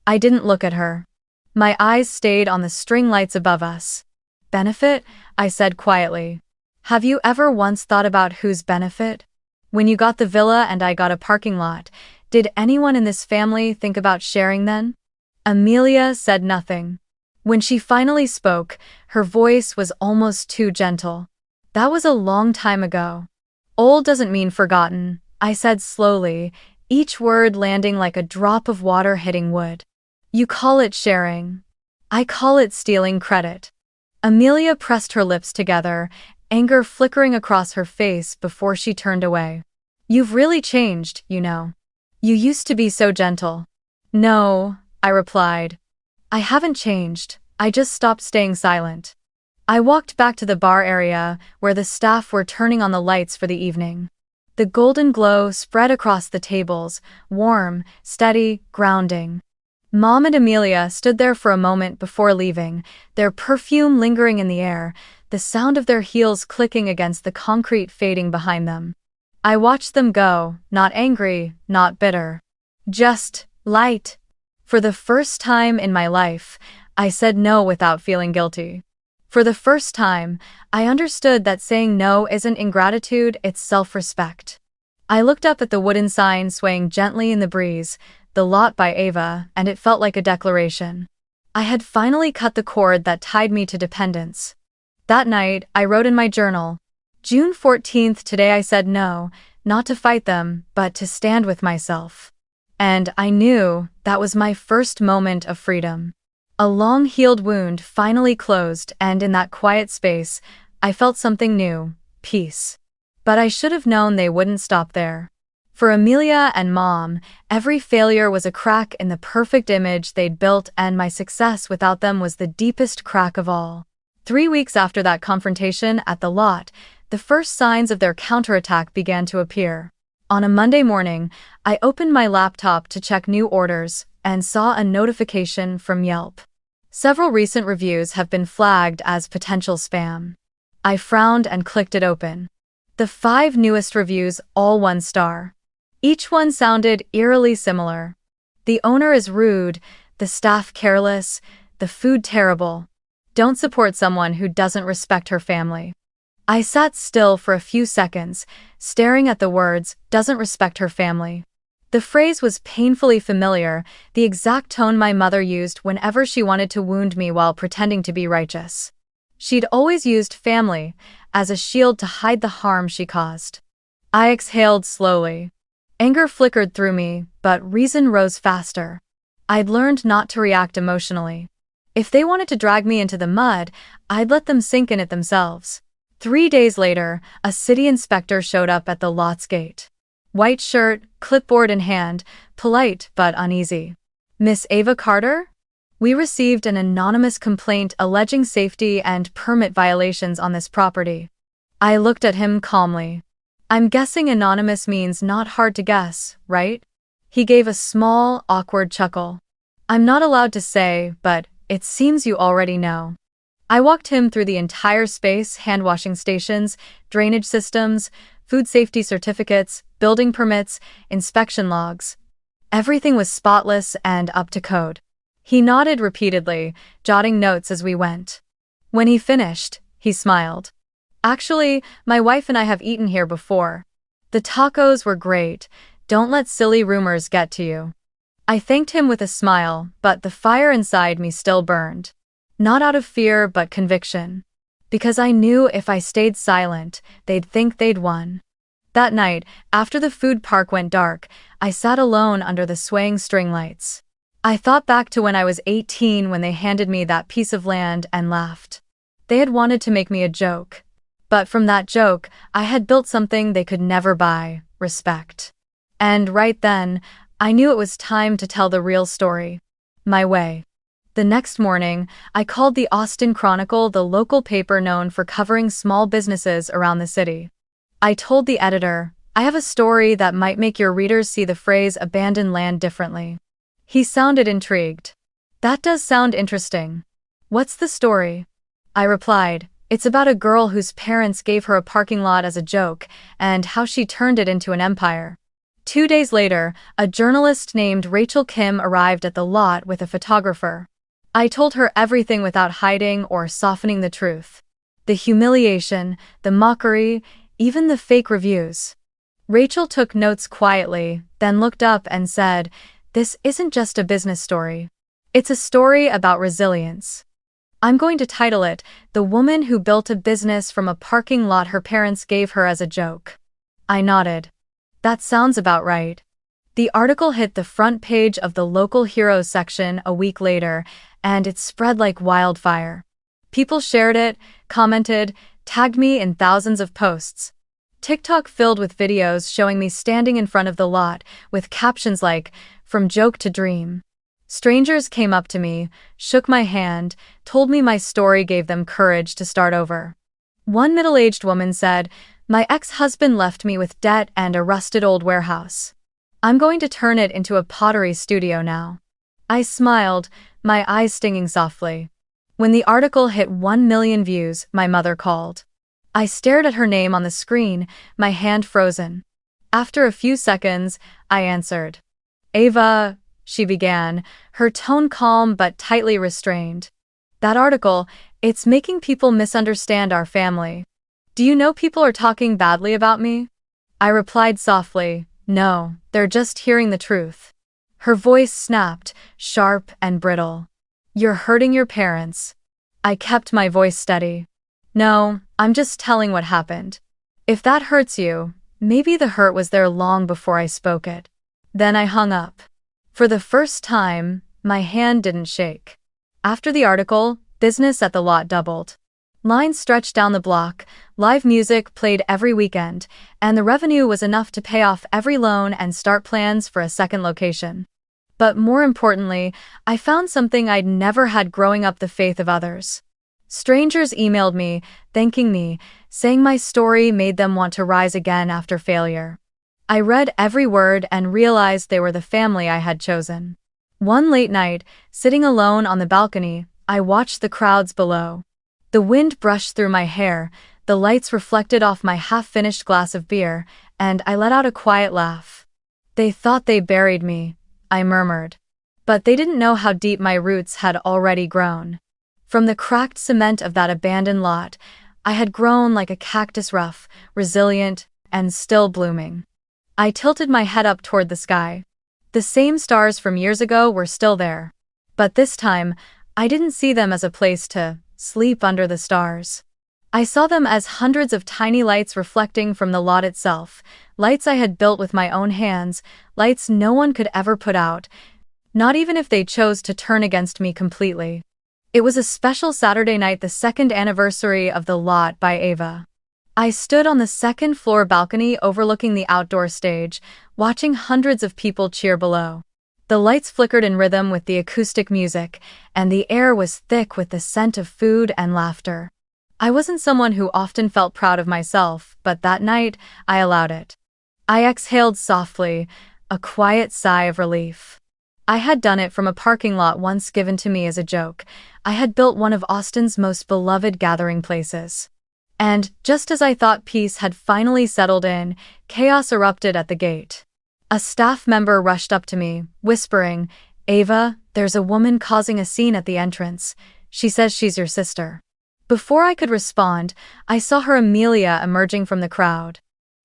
I didn't look at her. My eyes stayed on the string lights above us. Benefit? I said quietly. Have you ever once thought about whose benefit? When you got the villa and I got a parking lot, did anyone in this family think about sharing then? Amelia said nothing. When she finally spoke, her voice was almost too gentle. That was a long time ago. Old doesn't mean forgotten, I said slowly, each word landing like a drop of water hitting wood. You call it sharing. I call it stealing credit. Amelia pressed her lips together, anger flickering across her face before she turned away. You've really changed, you know. You used to be so gentle. No, I replied. I haven't changed, I just stopped staying silent. I walked back to the bar area where the staff were turning on the lights for the evening. The golden glow spread across the tables, warm, steady, grounding. Mom and Amelia stood there for a moment before leaving, their perfume lingering in the air, the sound of their heels clicking against the concrete fading behind them. I watched them go, not angry, not bitter. Just light. For the first time in my life, I said no without feeling guilty. For the first time, I understood that saying no isn't ingratitude, it's self-respect. I looked up at the wooden sign swaying gently in the breeze, The Lot by Ava, and it felt like a declaration. I had finally cut the cord that tied me to dependence. That night, I wrote in my journal, June 14th, today I said no, not to fight them, but to stand with myself. And I knew that was my first moment of freedom. A long-healed wound finally closed, and in that quiet space, I felt something new, peace. But I should have known they wouldn't stop there. For Amelia and Mom, every failure was a crack in the perfect image they'd built, and my success without them was the deepest crack of all. 3 weeks after that confrontation at the lot, the first signs of their counterattack began to appear. On a Monday morning, I opened my laptop to check new orders and saw a notification from Yelp. Several recent reviews have been flagged as potential spam. I frowned and clicked it open. The 5 newest reviews, all 1 star. Each one sounded eerily similar. The owner is rude, the staff careless, the food terrible. Don't support someone who doesn't respect her family. I sat still for a few seconds, staring at the words, doesn't respect her family. The phrase was painfully familiar, the exact tone my mother used whenever she wanted to wound me while pretending to be righteous. She'd always used family as a shield to hide the harm she caused. I exhaled slowly. Anger flickered through me, but reason rose faster. I'd learned not to react emotionally. If they wanted to drag me into the mud, I'd let them sink in it themselves. 3 days later, a city inspector showed up at the lot's gate. White shirt, clipboard in hand, polite but uneasy. Miss Ava Carter? We received an anonymous complaint alleging safety and permit violations on this property. I looked at him calmly. I'm guessing anonymous means not hard to guess, right? He gave a small, awkward chuckle. I'm not allowed to say, but it seems you already know. I walked him through the entire space, hand-washing stations, drainage systems, food safety certificates, building permits, inspection logs. Everything was spotless and up to code. He nodded repeatedly, jotting notes as we went. When he finished, he smiled. Actually, my wife and I have eaten here before. The tacos were great. Don't let silly rumors get to you. I thanked him with a smile, but the fire inside me still burned. Not out of fear, but conviction. Because I knew if I stayed silent, they'd think they'd won. That night, after the food park went dark, I sat alone under the swaying string lights. I thought back to when I was 18 when they handed me that piece of land and laughed. They had wanted to make me a joke. But from that joke, I had built something they could never buy, respect. And right then, I knew it was time to tell the real story. My way. The next morning, I called the Austin Chronicle, the local paper known for covering small businesses around the city. I told the editor, I have a story that might make your readers see the phrase abandoned land differently. He sounded intrigued. That does sound interesting. What's the story? I replied, it's about a girl whose parents gave her a parking lot as a joke, and how she turned it into an empire. 2 days later, a journalist named Rachel Kim arrived at the lot with a photographer. I told her everything without hiding or softening the truth. The humiliation, the mockery, even the fake reviews. Rachel took notes quietly, then looked up and said, "This isn't just a business story. It's a story about resilience." I'm going to title it, "The Woman Who Built a Business from a Parking Lot Her Parents Gave Her as a Joke." I nodded. That sounds about right. The article hit the front page of the local heroes section a week later, and it spread like wildfire. People shared it, commented, tagged me in thousands of posts. TikTok filled with videos showing me standing in front of the lot, with captions like, "From joke to dream." Strangers came up to me, shook my hand, told me my story gave them courage to start over. One middle-aged woman said, "My ex-husband left me with debt and a rusted old warehouse. I'm going to turn it into a pottery studio now." I smiled, my eyes stinging softly. When the article hit 1 million views, my mother called. I stared at her name on the screen, my hand frozen. After a few seconds, I answered. "Ava," she began, her tone calm but tightly restrained. "That article, it's making people misunderstand our family. Do you know people are talking badly about me?" I replied softly, "No, they're just hearing the truth." Her voice snapped, sharp and brittle. "You're hurting your parents." I kept my voice steady. "No, I'm just telling what happened. If that hurts you, maybe the hurt was there long before I spoke it." Then I hung up. For the first time, my hand didn't shake. After the article, business at the lot doubled. Lines stretched down the block, live music played every weekend, and the revenue was enough to pay off every loan and start plans for a second location. But more importantly, I found something I'd never had growing up: the faith of others. Strangers emailed me, thanking me, saying my story made them want to rise again after failure. I read every word and realized they were the family I had chosen. One late night, sitting alone on the balcony, I watched the crowds below. The wind brushed through my hair, the lights reflected off my half-finished glass of beer, and I let out a quiet laugh. "They thought they buried me," I murmured. But they didn't know how deep my roots had already grown. From the cracked cement of that abandoned lot, I had grown like a cactus, rough, resilient, and still blooming. I tilted my head up toward the sky. The same stars from years ago were still there. But this time, I didn't see them as a place to sleep under the stars. I saw them as hundreds of tiny lights reflecting from the lot itself, lights I had built with my own hands, lights no one could ever put out, not even if they chose to turn against me completely. It was a special Saturday night, the second anniversary of The Lot by Ava. I stood on the second-floor balcony overlooking the outdoor stage, watching hundreds of people cheer below. The lights flickered in rhythm with the acoustic music, and the air was thick with the scent of food and laughter. I wasn't someone who often felt proud of myself, but that night, I allowed it. I exhaled softly, a quiet sigh of relief. I had done it from a parking lot once given to me as a joke. I had built one of Austin's most beloved gathering places. And, just as I thought peace had finally settled in, chaos erupted at the gate. A staff member rushed up to me, whispering, "Ava, there's a woman causing a scene at the entrance. She says she's your sister." Before I could respond, I saw her Amelia emerging from the crowd.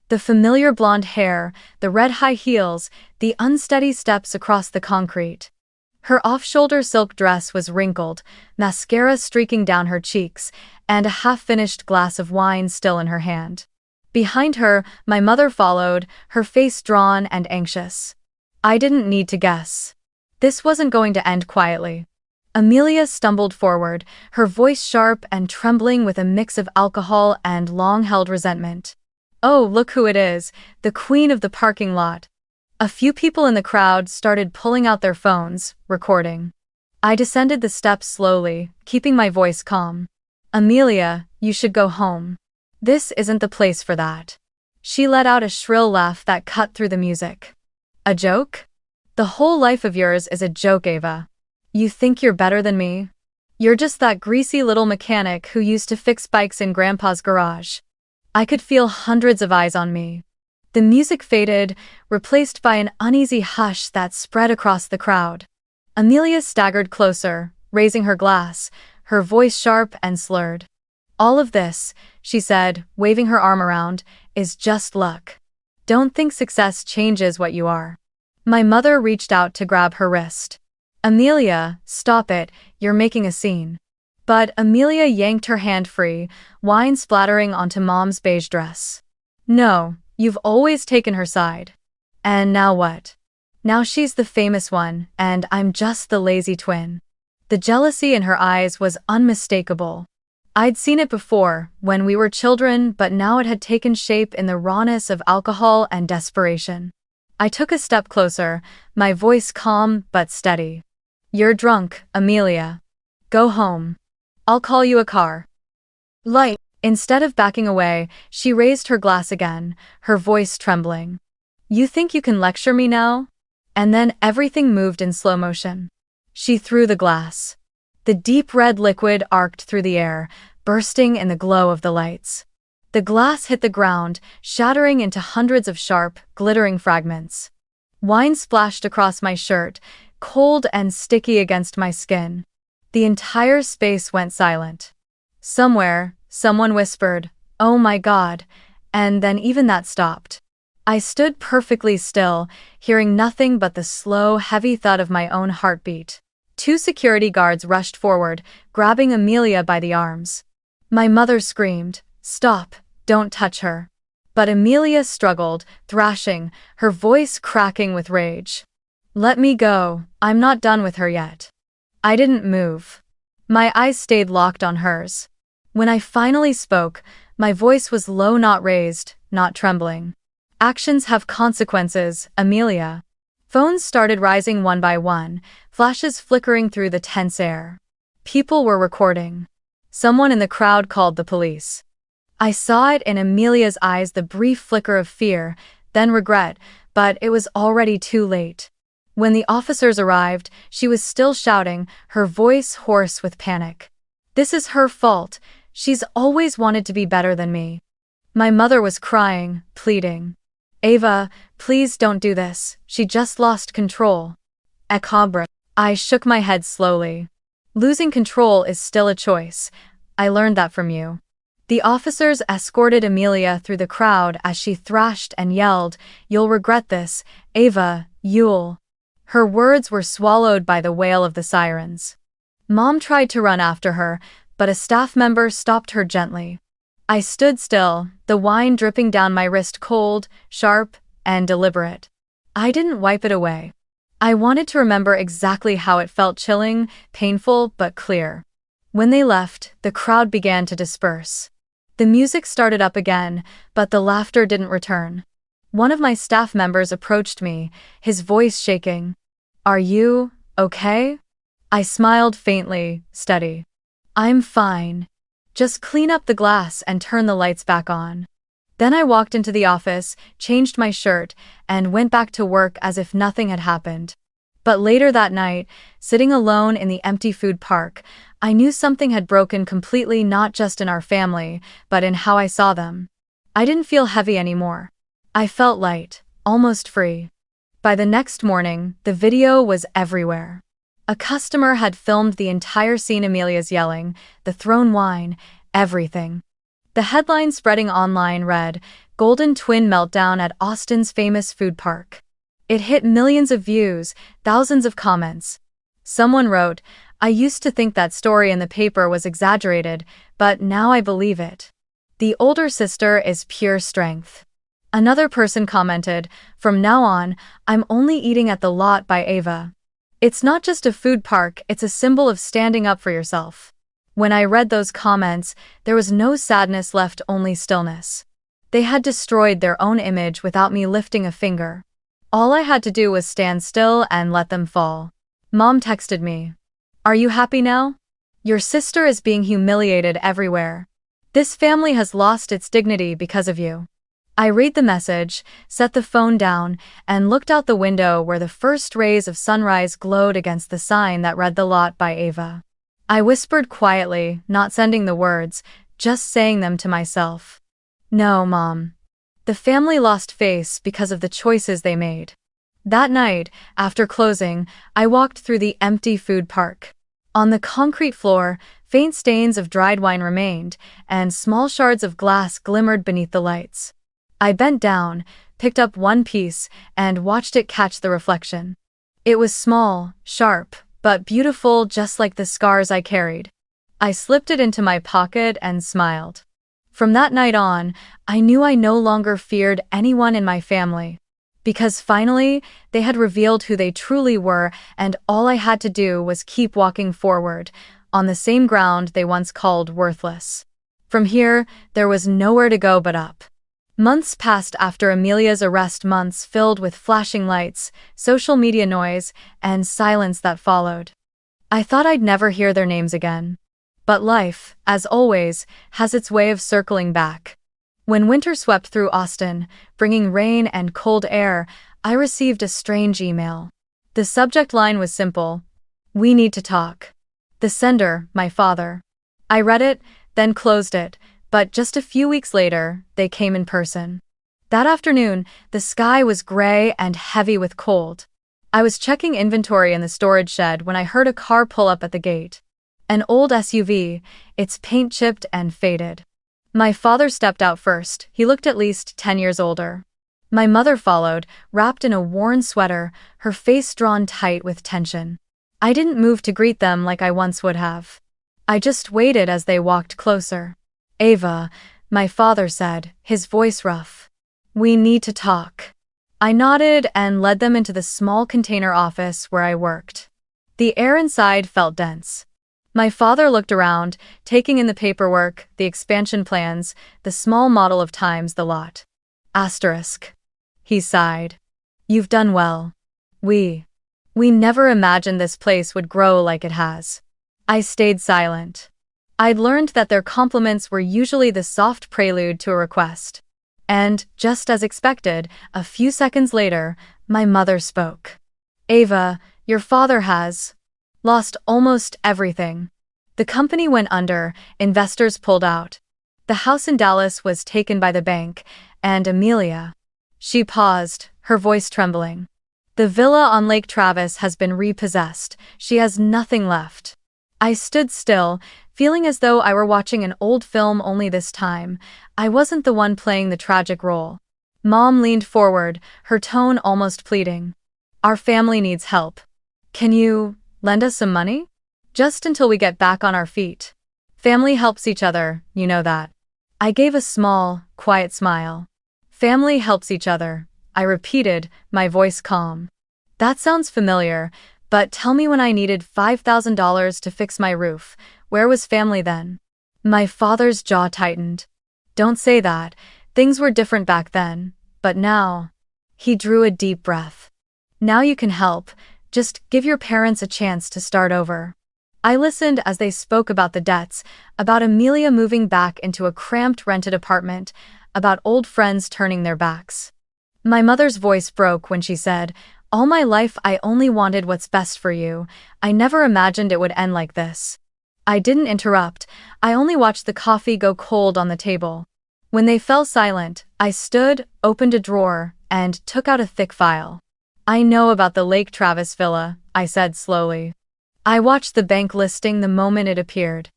The familiar blonde hair, the red high heels, the unsteady steps across the concrete. Her off-shoulder silk dress was wrinkled, mascara streaking down her cheeks, and a half-finished glass of wine still in her hand. Behind her, my mother followed, her face drawn and anxious. I didn't need to guess. This wasn't going to end quietly. Amelia stumbled forward, her voice sharp and trembling with a mix of alcohol and long-held resentment. "Oh, look who it is, the queen of the parking lot." A few people in the crowd started pulling out their phones, recording. I descended the steps slowly, keeping my voice calm. "Amelia, you should go home. This isn't the place for that." She let out a shrill laugh that cut through the music. "A joke? The whole life of yours is a joke, Ava. You think you're better than me? You're just that greasy little mechanic who used to fix bikes in Grandpa's garage." I could feel hundreds of eyes on me. The music faded, replaced by an uneasy hush that spread across the crowd. Amelia staggered closer, raising her glass, her voice sharp and slurred. "All of this," she said, waving her arm around, "is just luck. Don't think success changes what you are. My mother reached out to grab her wrist. Amelia, stop it, you're making a scene. But Amelia yanked her hand free, wine splattering onto Mom's beige dress. No, you've always taken her side. And now what? Now she's the famous one, and I'm just the lazy twin. The jealousy in her eyes was unmistakable. I'd seen it before, when we were children, but now it had taken shape in the rawness of alcohol and desperation. I took a step closer, my voice calm but steady. You're drunk, Amelia. Go home. I'll call you a car. Light. Instead of backing away, she raised her glass again, her voice trembling. You think you can lecture me now? And then everything moved in slow motion. She threw the glass. The deep red liquid arced through the air, bursting in the glow of the lights. The glass hit the ground, shattering into hundreds of sharp, glittering fragments. Wine splashed across my shirt, cold and sticky against my skin. The entire space went silent. Somewhere, someone whispered, "Oh my God," and then even that stopped. I stood perfectly still, hearing nothing but the slow, heavy thud of my own heartbeat. 2 security guards rushed forward, grabbing Amelia by the arms. My mother screamed, "Stop, don't touch her." But Amelia struggled, thrashing, her voice cracking with rage. "Let me go, I'm not done with her yet." I didn't move. My eyes stayed locked on hers. When I finally spoke, my voice was low, not raised, not trembling. Actions have consequences, Amelia. Phones started rising one by one, flashes flickering through the tense air. People were recording. Someone in the crowd called the police. I saw it in Amelia's eyes, the brief flicker of fear, then regret, but it was already too late. When the officers arrived, she was still shouting, her voice hoarse with panic. This is her fault. She's always wanted to be better than me. My mother was crying, pleading. Ava, please don't do this. She just lost control. Ekabra. I shook my head slowly. Losing control is still a choice. I learned that from you. The officers escorted Amelia through the crowd as she thrashed and yelled, "You'll regret this, Ava, you'll." Her words were swallowed by the wail of the sirens. Mom tried to run after her, but a staff member stopped her gently. I stood still, the wine dripping down my wrist, cold, sharp, and deliberate. I didn't wipe it away. I wanted to remember exactly how it felt, chilling, painful, but clear. When they left, the crowd began to disperse. The music started up again, but the laughter didn't return. One of my staff members approached me, his voice shaking. "Are you okay?" I smiled faintly, steady. "I'm fine. Just clean up the glass and turn the lights back on." Then I walked into the office, changed my shirt, and went back to work as if nothing had happened. But later that night, sitting alone in the empty food park, I knew something had broken completely, not just in our family, but in how I saw them. I didn't feel heavy anymore. I felt light, almost free. By the next morning, the video was everywhere. A customer had filmed the entire scene, Amelia's yelling, the thrown wine, everything. The headline spreading online read, "Golden Twin Meltdown at Austin's Famous Food Park." It hit millions of views, thousands of comments. Someone wrote, "I used to think that story in the paper was exaggerated, but now I believe it. The older sister is pure strength." Another person commented, "From now on, I'm only eating at the Lot by Ava. It's not just a food park, it's a symbol of standing up for yourself." When I read those comments, there was no sadness left, only stillness. They had destroyed their own image without me lifting a finger. All I had to do was stand still and let them fall. Mom texted me. "Are you happy now? Your sister is being humiliated everywhere. This family has lost its dignity because of you." I read the message, set the phone down, and looked out the window where the first rays of sunrise glowed against the sign that read "The Lot by Ava." I whispered quietly, not sending the words, just saying them to myself. "No, Mom. The family lost face because of the choices they made." That night, after closing, I walked through the empty food park. On the concrete floor, faint stains of dried wine remained, and small shards of glass glimmered beneath the lights. I bent down, picked up one piece, and watched it catch the reflection. It was small, sharp, but beautiful, just like the scars I carried. I slipped it into my pocket and smiled. From that night on, I knew I no longer feared anyone in my family. Because finally, they had revealed who they truly were, and all I had to do was keep walking forward, on the same ground they once called worthless. From here, there was nowhere to go but up. Months passed after Amelia's arrest, months filled with flashing lights, social media noise, and silence that followed. I thought I'd never hear their names again. But life, as always, has its way of circling back. When winter swept through Austin, bringing rain and cold air, I received a strange email. The subject line was simple: "We need to talk." The sender, my father. I read it, then closed it, but just a few weeks later, they came in person. That afternoon, the sky was gray and heavy with cold. I was checking inventory in the storage shed when I heard a car pull up at the gate. An old SUV, its paint chipped and faded. My father stepped out first. He looked at least 10 years older. My mother followed, wrapped in a worn sweater, her face drawn tight with tension. I didn't move to greet them like I once would have. I just waited as they walked closer. "Ava," my father said, his voice rough. "We need to talk." I nodded and led them into the small container office where I worked. The air inside felt dense. My father looked around, taking in the paperwork, the expansion plans, the small model of times the lot. Asterisk. He sighed. "You've done well. We never imagined this place would grow like it has." I stayed silent. I'd learned that their compliments were usually the soft prelude to a request. And, just as expected, a few seconds later, my mother spoke. "Ava, your father has lost almost everything. The company went under, investors pulled out. The house in Dallas was taken by the bank, and Amelia." She paused, her voice trembling. "The villa on Lake Travis has been repossessed. She has nothing left." I stood still, feeling as though I were watching an old film, only this time I wasn't the one playing the tragic role. Mom leaned forward, her tone almost pleading. "Our family needs help. Can you lend us some money? Just until we get back on our feet. Family helps each other, you know that." I gave a small, quiet smile. "Family helps each other," I repeated, my voice calm. "That sounds familiar, but tell me, when I needed $5,000 to fix my roof, where was family then?" My father's jaw tightened. "Don't say that. Things were different back then, but now." He drew a deep breath. "Now you can help. Just give your parents a chance to start over." I listened as they spoke about the debts, about Amelia moving back into a cramped rented apartment, about old friends turning their backs. My mother's voice broke when she said, "All my life I only wanted what's best for you. I never imagined it would end like this." I didn't interrupt. I only watched the coffee go cold on the table. When they fell silent, I stood, opened a drawer, and took out a thick file. "I know about the Lake Travis villa," I said slowly. "I watched the bank listing the moment it appeared.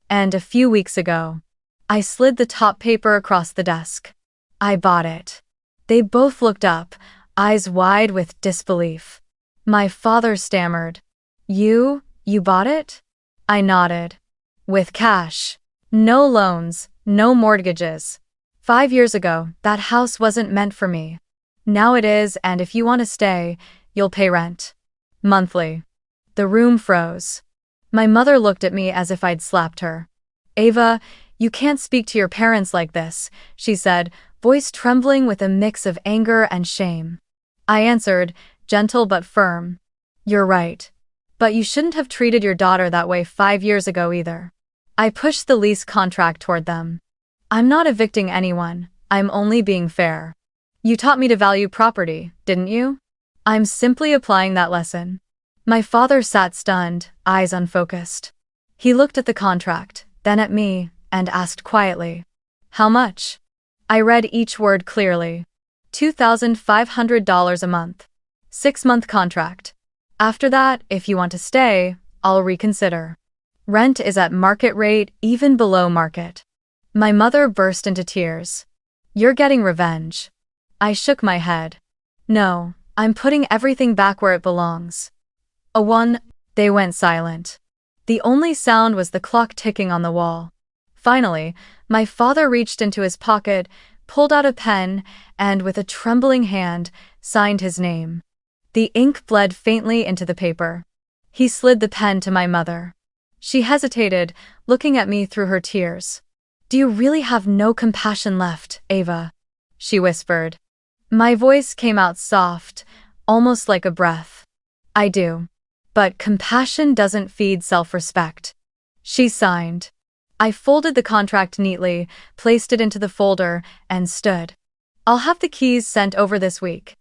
And a few weeks ago." I slid the top paper across the desk. "I bought it." They both looked up, eyes wide with disbelief. My father stammered. You bought it?" I nodded. "With cash. No loans, no mortgages. 5 years ago, that house wasn't meant for me. Now it is, and if you want to stay, you'll pay rent. Monthly." The room froze. My mother looked at me as if I'd slapped her. "Ava, you can't speak to your parents like this," she said, voice trembling with a mix of anger and shame. I answered, gentle but firm. "You're right. But you shouldn't have treated your daughter that way 5 years ago either." I pushed the lease contract toward them. "I'm not evicting anyone, I'm only being fair. You taught me to value property, didn't you? I'm simply applying that lesson." My father sat stunned, eyes unfocused. He looked at the contract, then at me, and asked quietly, "How much?" I read each word clearly. $2,500 a month. 6-month contract. After that, if you want to stay, I'll reconsider. Rent is at market rate, even below market. My mother burst into tears. "You're getting revenge." I shook my head. No, I'm putting everything back where it belongs. A one, they went silent. The only sound was the clock ticking on the wall. Finally, my father reached into his pocket, pulled out a pen, and with a trembling hand, signed his name. The ink bled faintly into the paper. He slid the pen to my mother. She hesitated, looking at me through her tears. "Do you really have no compassion left, Ava?" she whispered. My voice came out soft, almost like a breath. "I do. But compassion doesn't feed self-respect." She signed. I folded the contract neatly, placed it into the folder, and stood. "I'll have the keys sent over this week.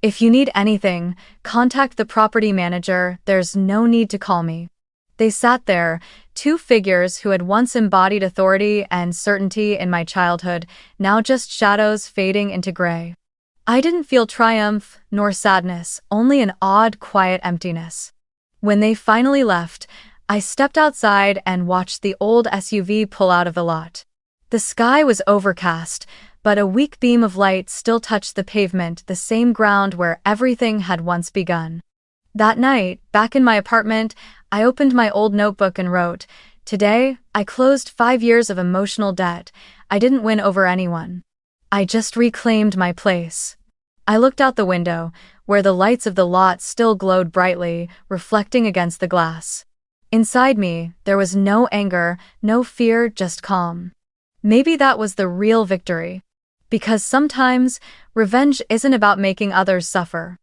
If you need anything, contact the property manager. There's no need to call me." They sat there, two figures who had once embodied authority and certainty in my childhood, now just shadows fading into gray. I didn't feel triumph nor sadness, only an odd, quiet emptiness. When they finally left, I stepped outside and watched the old SUV pull out of the lot. The sky was overcast, but a weak beam of light still touched the pavement, the same ground where everything had once begun. That night, back in my apartment, I opened my old notebook and wrote, "Today, I closed 5 years of emotional debt. I didn't win over anyone. I just reclaimed my place." I looked out the window, where the lights of the lot still glowed brightly, reflecting against the glass. Inside me, there was no anger, no fear, just calm. Maybe that was the real victory. Because sometimes, revenge isn't about making others suffer.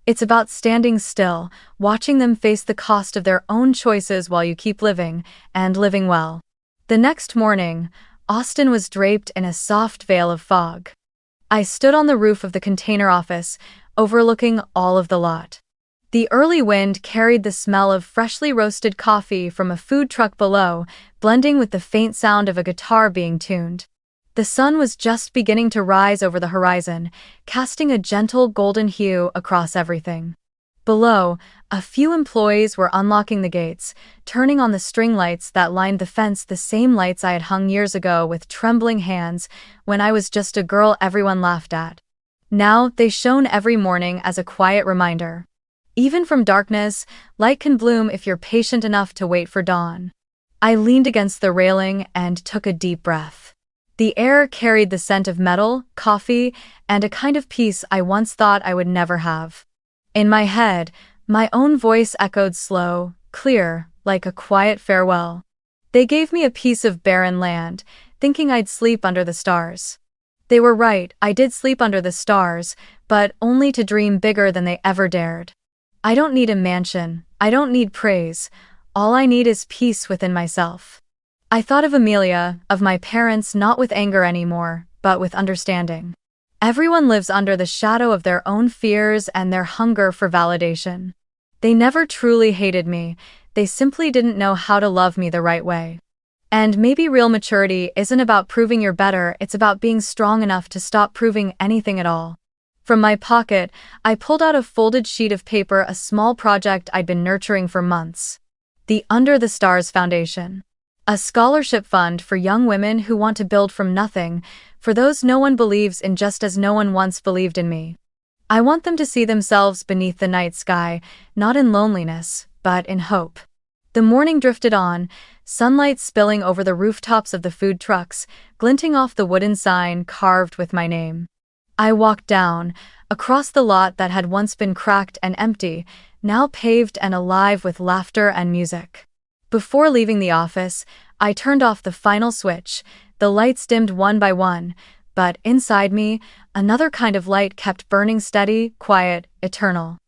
It's about standing still, watching them face the cost of their own choices while you keep living, and living well. The next morning, Austin was draped in a soft veil of fog. I stood on the roof of the container office, overlooking all of the lot. The early wind carried the smell of freshly roasted coffee from a food truck below, blending with the faint sound of a guitar being tuned. The sun was just beginning to rise over the horizon, casting a gentle golden hue across everything. Below, a few employees were unlocking the gates, turning on the string lights that lined the fence, the same lights I had hung years ago with trembling hands when I was just a girl everyone laughed at. Now they shone every morning as a quiet reminder. Even from darkness, light can bloom if you're patient enough to wait for dawn. I leaned against the railing and took a deep breath. The air carried the scent of metal, coffee, and a kind of peace I once thought I would never have. In my head, my own voice echoed slow, clear, like a quiet farewell. They gave me a piece of barren land, thinking I'd sleep under the stars. They were right, I did sleep under the stars, but only to dream bigger than they ever dared. I don't need a mansion, I don't need praise, all I need is peace within myself. I thought of Amelia, of my parents, not with anger anymore, but with understanding. Everyone lives under the shadow of their own fears and their hunger for validation. They never truly hated me, they simply didn't know how to love me the right way. And maybe real maturity isn't about proving you're better, it's about being strong enough to stop proving anything at all. From my pocket, I pulled out a folded sheet of paper, a small project I'd been nurturing for months. The Under the Stars Foundation. A scholarship fund for young women who want to build from nothing, for those no one believes in, just as no one once believed in me. I want them to see themselves beneath the night sky, not in loneliness, but in hope. The morning drifted on, sunlight spilling over the rooftops of the food trucks, glinting off the wooden sign carved with my name. I walked down, across the lot that had once been cracked and empty, now paved and alive with laughter and music. Before leaving the office, I turned off the final switch. The lights dimmed one by one, but inside me, another kind of light kept burning, steady, quiet, eternal.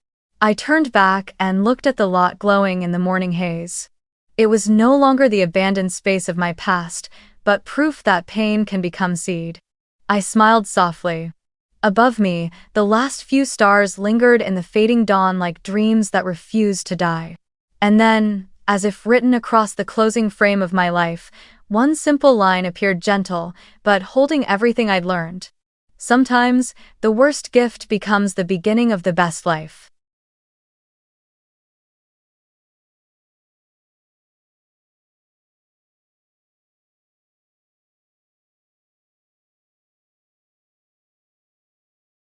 I turned back and looked at the lot glowing in the morning haze. It was no longer the abandoned space of my past, but proof that pain can become seed. I smiled softly. Above me, the last few stars lingered in the fading dawn like dreams that refused to die. And then, as if written across the closing frame of my life, one simple line appeared, gentle, but holding everything I'd learned. Sometimes, the worst gift becomes the beginning of the best life.